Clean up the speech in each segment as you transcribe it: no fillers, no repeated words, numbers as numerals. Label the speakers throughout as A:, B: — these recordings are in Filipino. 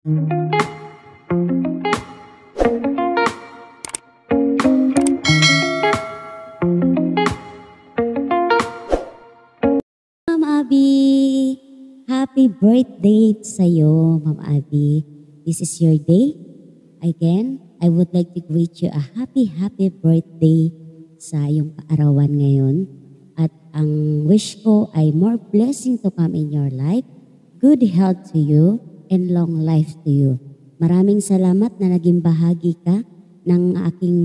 A: Ma'am Abby, happy birthday sa'yo, Ma'am Abby. This is your day. Again, I would like to greet you a happy birthday sa iyong kaarawan ngayon. At ang wish ko ay more blessing to come in your life, good health to you, and long life to you. Maraming salamat na naging bahagi ka ng aking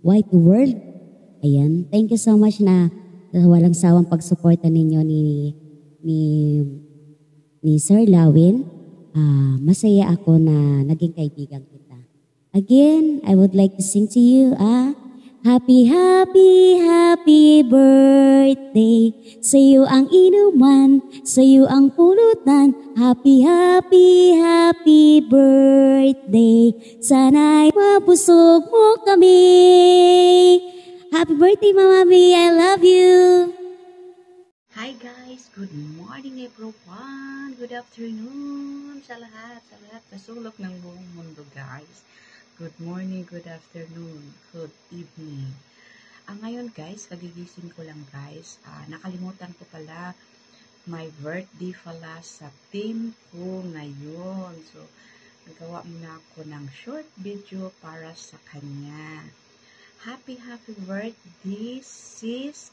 A: white world. Ayan, thank you so much na walang sawang pagsuporta ninyo ni, ni Sir Lawin. Masaya ako na naging kaibigan kita. Again, I would like to sing to you happy birthday. Sa iyo ang inuman, sa iyo ang pulutan. Happy birthday. Sana'y mabusog mo kami. Happy birthday, Mama B. I love you.
B: Hi guys, good morning everyone. Good afternoon sa lahat sa sulok ng buong mundo guys. Good morning, good afternoon, good evening. Ngayon guys, kagigising ko lang guys. Nakalimutan ko pala, my birthday pala sa team ko ngayon. So, nagawa muna ako ng short video para sa kanya. Happy birthday sis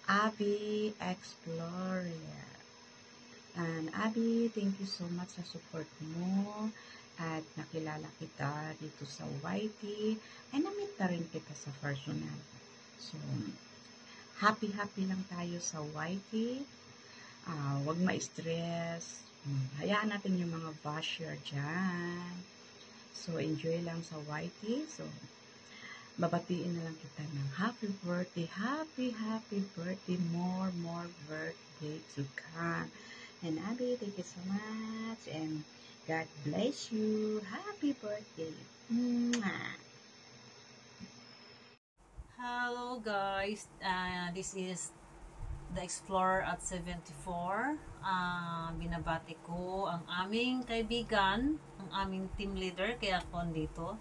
B: Abby Explorer. And Abby, thank you so much sa support mo at nakilala kita dito sa YT ay na-meet na rin kita sa personal. So, happy lang tayo sa YT. Wag ma-stress. Hayaan natin yung mga basher dyan. So, enjoy lang sa YT. So, babatiin na lang kita ng happy birthday, happy birthday, more birthday to come. And Abby, thank you so much, and God bless you. Happy birthday. Mwah.
C: Hello guys, this is the Explorer at 74. Binabati ko ang aming kaibigan, ang aming team leader, kaya ako dito.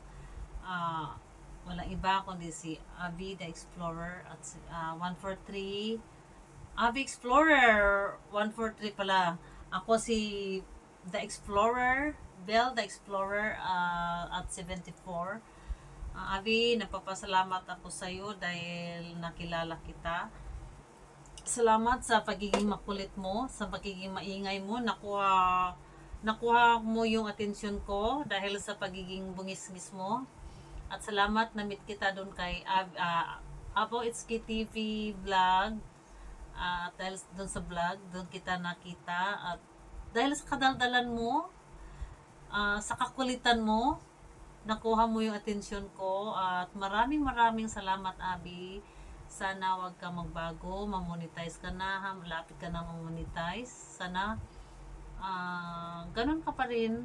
C: Walang iba kundi si Abby the Explorer at 143. Abby Explorer 143 pala. Ako si the Explorer, Belle the Explorer at 74. Abby, napapasalamat ako sa iyo dahil nakilala kita. Salamat sa pagiging makulit mo, sa pagiging maingay mo. Nakuha mo yung atensyon ko dahil sa pagiging bungis-ngis mo. At salamat na meet kita doon kay Apo Itsuki TV vlog. Dahil doon sa vlog, doon kita nakita. At dahil sa kadaldalan mo, sa kakulitan mo, nakuha mo yung atensyon ko. At maraming salamat, Abby. Sana wag ka magbago, mamonetize ka na, malapit ka na mamonetize. Sana ganun ka pa rin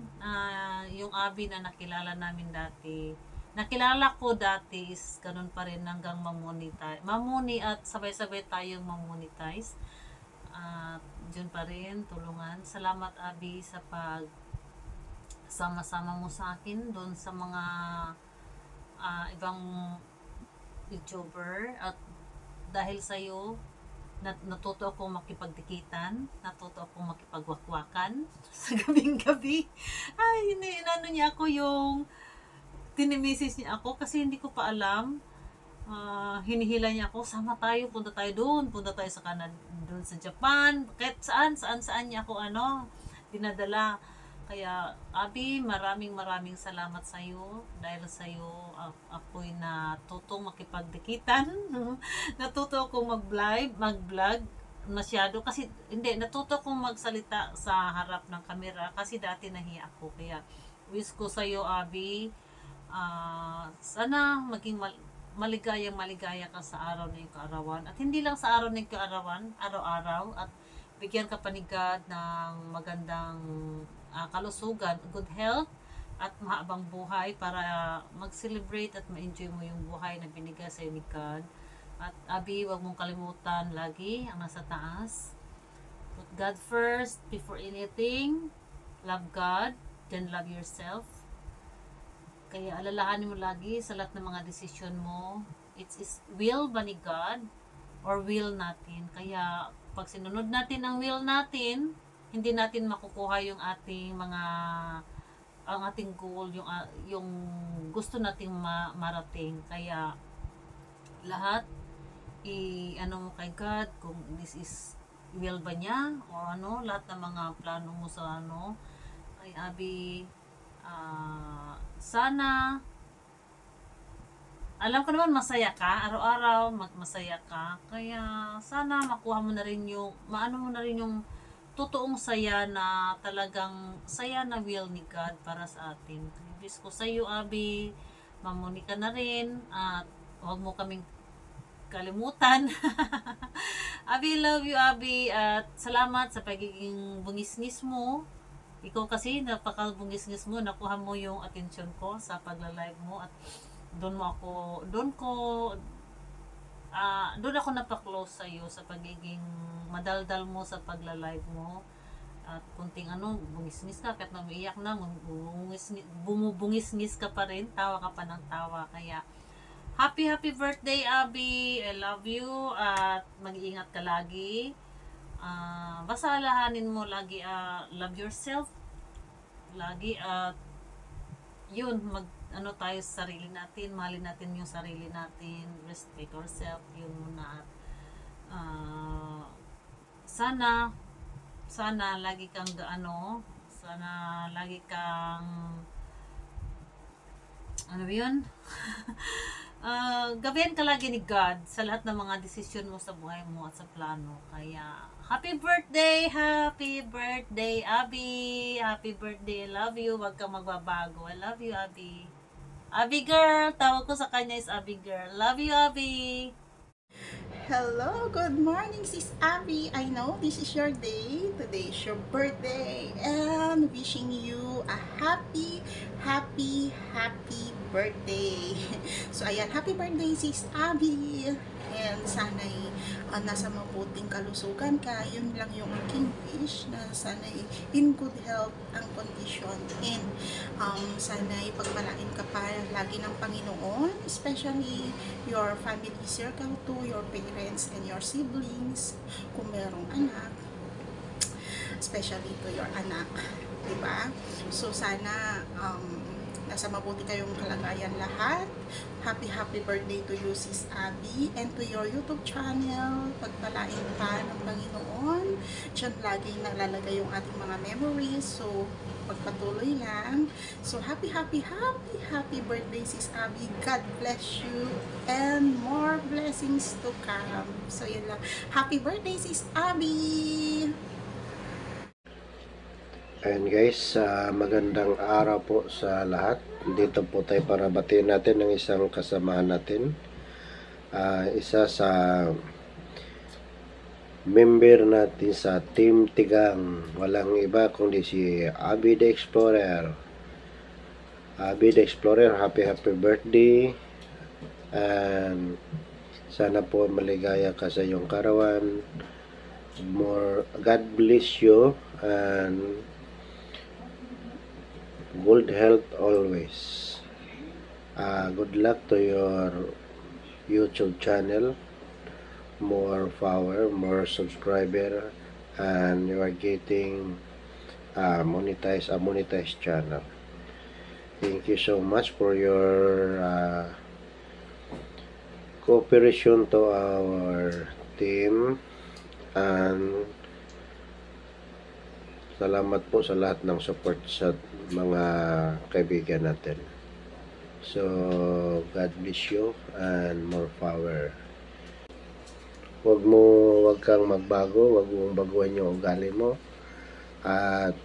C: yung Abby na nakilala namin dati. Nakilala ko dati is ganun pa rin hanggang mamoni at sabay-sabay tayong mamonetize. Diyan pa rin, tulungan. Salamat Abby sa pag sama-sama mo sa akin doon sa mga ibang YouTuber. At dahil sa'yo, natuto akong makipagdikitan, natuto akong makipagwakwakan sa gabing-gabi. Ay, inano niya ako yung tinimisis niya ako kasi hindi ko pa alam. Hinihila niya ako, sama tayo, punta tayo doon, punta tayo sa Canada, doon sa Japan, kahit saan niya ako dinadala. Kaya Abby, maraming salamat sa iyo dahil sa iyo ako'y natutong makipagdikitan. Natuto akong mag-vlog masyado kasi natuto akong magsalita sa harap ng kamera kasi dati nahiya ako. Kaya wish ko sa iyo Abby, sana maging maligaya ka sa araw na iyong kaarawan. At hindi lang sa araw na iyong kaarawan, araw-araw. At bigyan ka pa ni God ng magandang kalusugan, good health, at mahabang buhay para mag-celebrate at ma-enjoy mo yung buhay na binigay sa iyo ni God. At Abby, huwag mong kalimutan lagi ang nasa taas. Put God first before anything. Love God. can love yourself. Kaya alalahanin mo lagi sa lahat ng mga desisyon mo, it's will ba ni God or will natin. Kaya pag sinunod natin ang will natin, hindi natin makukuha yung ating ang ating goal, yung gusto nating marating. Kaya lahat ano mo kay God, kung this is will ba niya o ano, lahat ng mga plano mo sa kay Abby, sana alam ko naman masaya ka araw-araw, masaya ka, kaya sana makuha mo na rin maano mo na rin yung totoong saya na talagang saya na will ni God para sa atin. Wish ko sa iyo, Abby, mamuni ka na rin at huwag mo kaming kalimutan. Abby, love you, Abby, at salamat sa pagiging bungis-ngis mo. Ikaw kasi napaka-bungis-ngis mo, nakuha mo yung attention ko sa pagla-live mo at doon ako napaklose sa iyo sa pagiging madaldal mo sa pagla-live mo. At kunting bungis-ngis ka, kahit na umiiyak na, bumubungis-ngis ka pa rin, tawa ka pa ng tawa. Kaya happy birthday, Abby, I love you, at mag-iingat ka lagi. Basta alahanin mo lagi, love yourself lagi, at yun, tayo sa sarili natin, mahalin natin yung sarili natin, respect ourselves, yun muna. At sana lagi kang sana lagi kang yun gabayan ka lagi ni God sa lahat ng mga desisyon mo sa buhay mo at sa plano. Kaya happy birthday, Abby, happy birthday, I love you, wag kang magbabago, I love you, Abby. Abby girl, tawag ko sa kanya is Abby girl. Love you, Abby.
D: Hello, good morning, Sis Abby. I know this is your day. Today is your birthday, and wishing you a happy birthday. So, ayan, happy birthday, Sis Abby. And sana'y nasa mabuting kalusugan ka. Yun lang yung aking wish, na sana'y in good health ang condition. And sana'y pagpalain ka pa lagi ng Panginoon, especially your family circle too, your parents and your siblings, kung merong anak, especially to your anak, diba? So sana nasa mabuti kayong kalagayan lahat. Happy birthday to you, Sis Abby, and to your YouTube channel. Pagpalain pa ng Panginoon. Diyan lagi nalalagay yung ating mga memories. So, pagpatuloy lang. So, happy birthday, Sis Abby. God bless you and more blessings to come. So, yun lang. Happy birthday, Sis Abby!
E: And guys, magandang araw po sa lahat. Dito po tayo para batiin natin ng isang kasamahan natin. Isa sa member natin sa Team Tigang. Walang iba kundi si Abby the Explorer. Abby the Explorer, happy birthday. And sana po maligaya ka sa iyong karawan. God bless you and good health always. Good luck to your YouTube channel, more power, more subscriber, and you are getting a monetized channel. Thank you so much for your cooperation to our team, and salamat po sa lahat ng support sa mga kaibigan natin. So, God bless you and more power. Huwag kang magbago, huwag mong baguhin yung ugali mo. At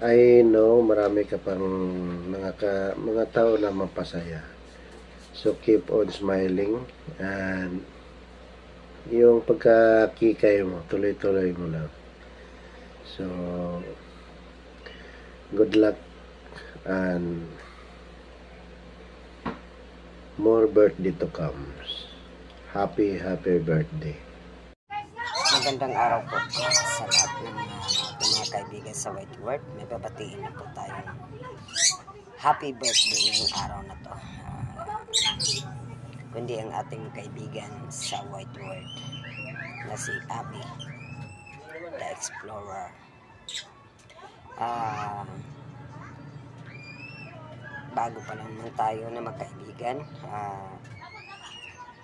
E: I know marami ka pang mga tao na mapasaya. So, keep on smiling, and yung pagkakikay mo, tuloy-tuloy mo lang. So, good luck and more birthday to come. Happy birthday.
F: Magandang araw po sa lahat ng kaibigan sa White Word, may babatiin na po tayo. Happy birthday ngayong araw na to. Kundi ang ating kaibigan sa White Word na si Abby, the Explorer. Bago pa lang tayo na magkaibigan,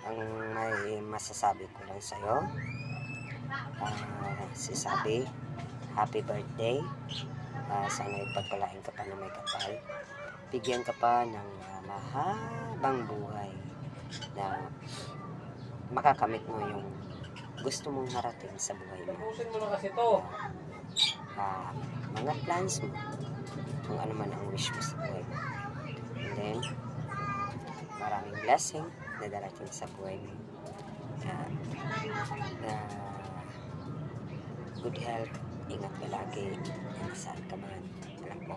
F: ang may masasabi ko lang sa'yo, si Sabi, happy birthday. Sana ipagpalain ka pa na may kapal, bigyan ka pa ng mahabang buhay na makakamit mo yung gusto mong marating sa buhay mo. Mga plans mo, kung ano man ang wish mo sa buhay mo. And then, maraming blessing na darating sa buhay mo. Good health, ingat ka lagi, saan ka man. Alam ko,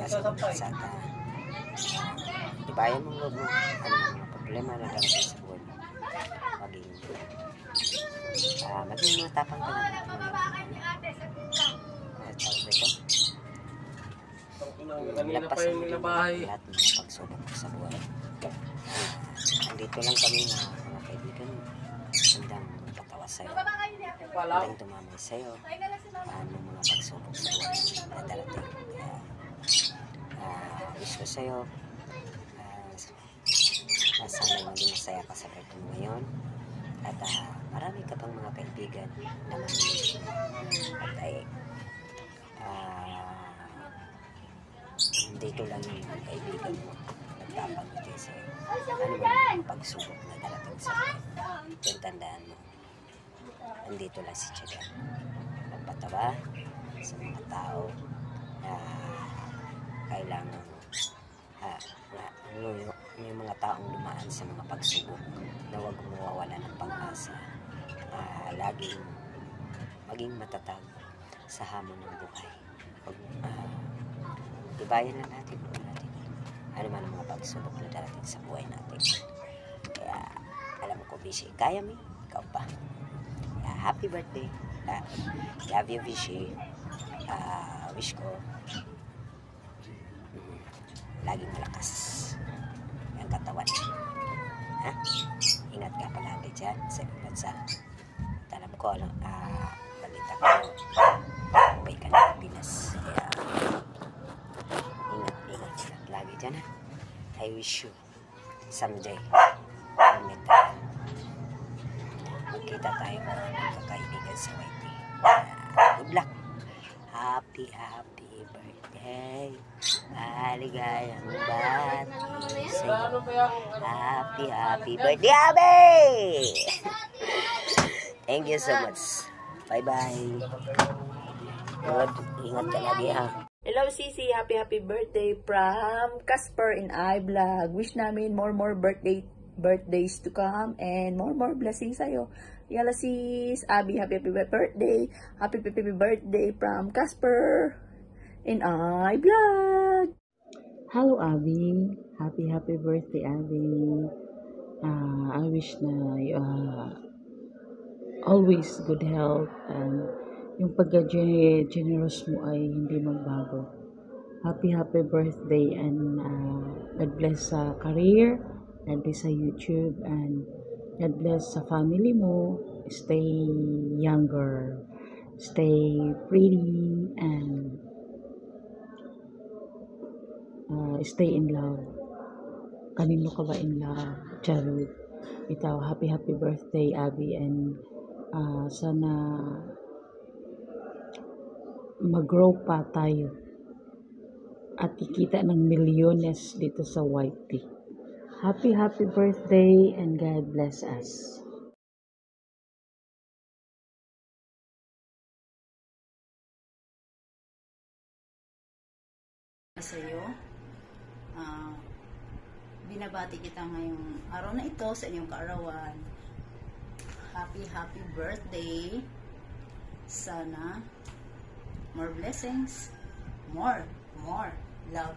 F: nasa bansa ka. Tibayan mong loob mo, ano mga problema na darating sa buhay mo. Maging matapang ka na. Lagpasan mo din lahat ng mga pagsubok sa buhay. Andito lang kami na mga kaibigan, handang patawa sa'yo, handang tumamay sa'yo, ng mga pagsubok sa buhay na darating. Wish ko sa'yo, sana'y maging masaya ka sa birthday mo ngayon. At marami ka pang mga kaibigan na mamimili. At ay dito lang yung mga kaibigan mo nagpapangiti sa'yo. Ano mo yung pagsubok na darating sa'yo. Kung tandaan mo, nandito lang si Tiyaga. Magpatawa sa mga tao na kailangan yung mga taong dumaan sa mga pagsubok na huwag mawawala ng pag-asa. Laging maging matatag sa hamon ng buhay. Tibayan lang natin ano man ang mga pagsubok na darating sa buhay natin. Kaya alam ko, Bishi, kaya mo, ikaw pa. Happy birthday. Love you, Bishi. Wish ko laging malakas ang katawan. Ingat ka palagi dyan sa ibang bansa. Alam ko, balita ko, may ka na Pinas. Kaya ingat sila lagi dyan, ha. I wish you someday magkita tayo mga magkakaibigan sa YT. Good luck. Happy birthday. Maligayang bati sa'yo. Happy birthday, Abby! Thank you so much. Bye-bye. Good. Ingat ka lagi, ha.
G: Hello, Sisi. Happy birthday from Casper in I Vlog. Wish namin more birthdays to come and more blessings sa'yo. Yala, sis. Abby, happy birthday. Happy birthday from Casper in I Vlog.
H: Hello, Abby. Happy birthday, Abby. I wish na always good health and yung pagka-generous mo ay hindi magbago. Happy birthday and God bless sa career, God bless sa YouTube, and God bless sa family mo. Stay younger, stay pretty, and stay in love. Kanino ka ba in love? Charot. Ikaw, happy birthday, Abby, and sana mag-grow pa tayo at ikita ng milyones dito sa YT. Happy birthday and God bless us.
B: Sa iyo, binabati kita ngayong araw na ito sa inyong kaarawan. Happy birthday. Sana more blessings, more love.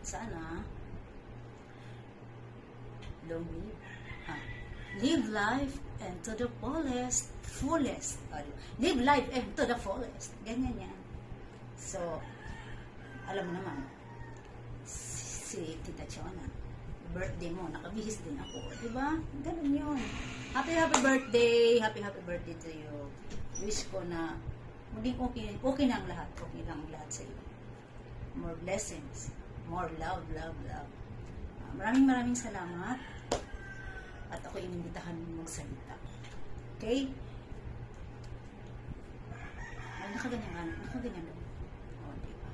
B: Sana long live,
I: Live life and to the fullest. Live life and to the fullest. Ganyan yan. So, alam mo naman, si Tita Chona, birthday mo, nakabihis din ako. Diba? Ganun yun. Happy birthday! Happy birthday to you. Wish ko na maging okay na ang lahat. Okay lang ang lahat sa iyo. More blessings. More love. Maraming salamat. At ako inimbitahan mong magsalita. Okay? Ay, nakaganyan. O, diba?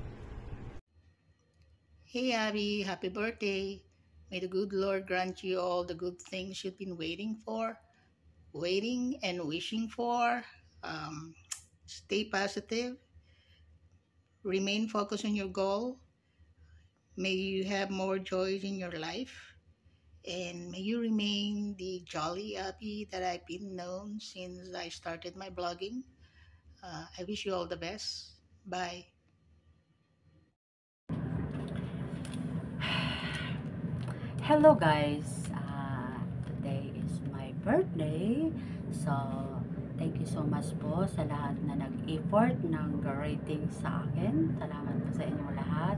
D: Hey Abby, happy birthday. May the good Lord grant you all the good things you've been waiting and wishing for. Stay positive. Remain focused on your goal. May you have more joys in your life. And may you remain the jolly Abby that I've been known since I started my blogging. I wish you all the best. Bye.
H: Hello guys, today is my birthday. So, thank you so much po sa lahat na nag-effort ng rating sa akin. Salamat po sa inyong lahat.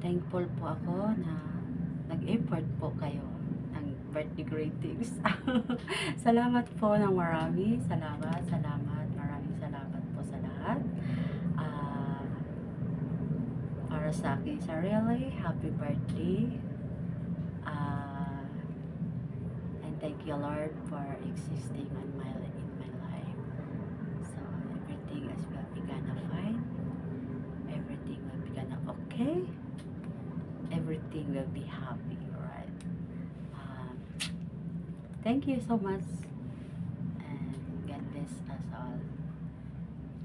H: Thankful po ako na nag-effort po kayo ng birthday greetings. Salamat po ng marami. Salamat. Maraming salamat po sa lahat. Para sa aking sarili, happy birthday. And thank you Lord for existing in my life. So everything is will be gonna fine. Everything will be gonna okay. Everything will be happy, right? Thank you so much, and God bless us all.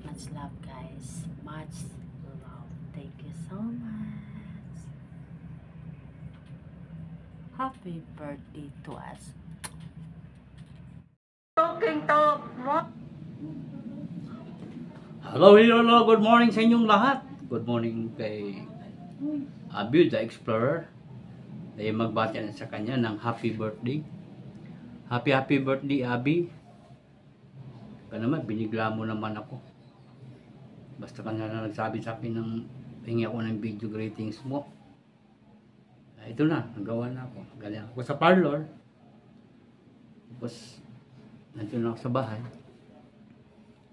H: Much love, guys. Much love. Thank you so much. Happy birthday to us.
J: Hello, good morning sa inyong lahat. Good morning kay Abby, the Explorer. Dahil magbati na sa kanya ng happy birthday. Happy birthday, Abby. Ka naman, binigla mo naman ako. Basta ka na nagsabi sa akin ng hingi ako ng video greetings mo. Ito na, nagawa na ako. Galing ako sa parlor. Tapos, nandun ako sa bahay.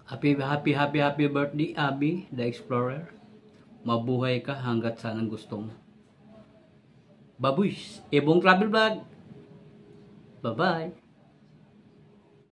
J: Happy birthday, Abby, the Explorer. Mabuhay ka hanggat saan ang gusto mo. Babush! Ebong Travel Vlog! Bye-bye!